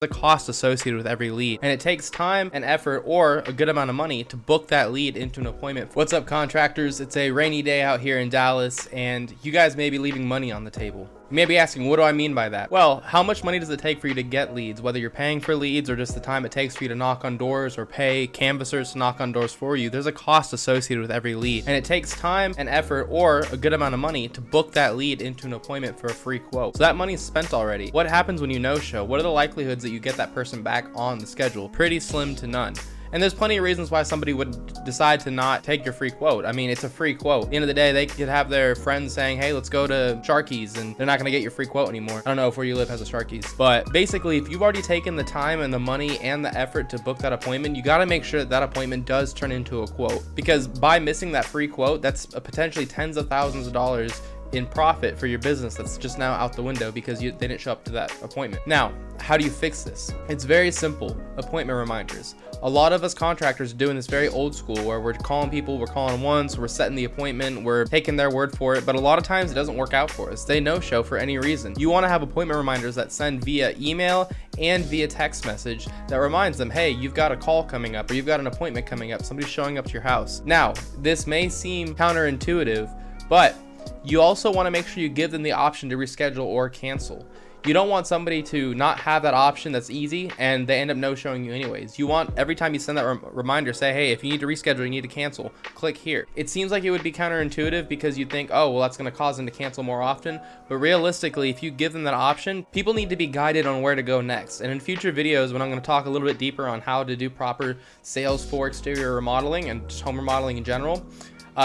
The cost associated with every lead, and it takes time and effort or a good amount of money to book that lead into an appointment. What's up, contractors? It's a rainy day out here in Dallas, and you guys may be leaving money on the table. You may be asking, what do I mean by that? Well, how much money does it take for you to get leads, whether you're paying for leads or just the time it takes for you to knock on doors or pay canvassers to knock on doors for you? There's a cost associated with every lead, and it takes time and effort or a good amount of money to book that lead into an appointment for a free quote. So that money's spent already. What happens when you no-show? What are the likelihoods that you get that person back on the schedule? Pretty slim to none. And there's plenty of reasons why somebody would decide to not take your free quote. I mean, it's a free quote. At the end of the day, they could have their friends saying, hey, let's go to Sharky's, and they're not gonna get your free quote anymore. I don't know if where you live has a Sharky's, but basically, if you've already taken the time and the money and the effort to book that appointment, you gotta make sure that that appointment does turn into a quote. Because by missing that free quote, that's potentially tens of thousands of dollars in profit for your business that's just now out the window because they didn't show up to that appointment. Now, how do you fix this? It's very simple. Appointment reminders. A lot of us contractors are doing this very old school where we're calling people, we're calling once, we're setting the appointment, we're taking their word for it, but a lot of times it doesn't work out for us. They no-show for any reason. You want to have appointment reminders that send via email and via text message that reminds them, hey, you've got a call coming up or you've got an appointment coming up, somebody's showing up to your house. Now, this may seem counterintuitive, but you also want to make sure you give them the option to reschedule or cancel. You don't want somebody to not have that option that's easy and they end up no-showing you anyways. You want every time you send that reminder, say, hey, if you need to reschedule, you need to cancel, click here. It seems like it would be counterintuitive because you think, oh, well, that's going to cause them to cancel more often. But realistically, if you give them that option, people need to be guided on where to go next. And in future videos, when I'm going to talk a little bit deeper on how to do proper sales for exterior remodeling and just home remodeling in general,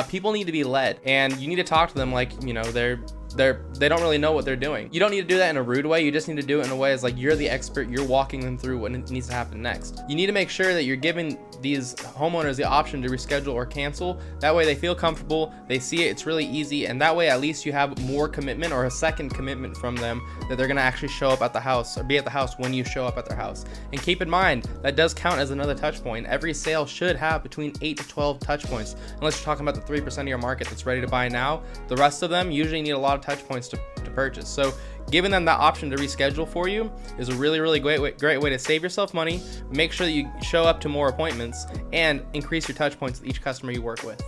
people need to be led, and you need to talk to them like, you know, they don't really know what they're doing. You don't need to do that in a rude way. You just need to do it in a way as like you're the expert, you're walking them through what needs to happen next. You need to make sure that you're giving these homeowners the option to reschedule or cancel. That way they feel comfortable, they see it, it's really easy, and that way at least you have more commitment or a second commitment from them that they're gonna actually show up at the house or be at the house when you show up at their house. And keep in mind, that does count as another touch point. Every sale should have between 8 to 12 touch points, unless you're talking about the 3% of your market that's ready to buy now. The rest of them usually need a lot of touch points to purchase. So giving them that option to reschedule for you is a really great way to save yourself money, make sure that you show up to more appointments, and increase your touch points with each customer you work with.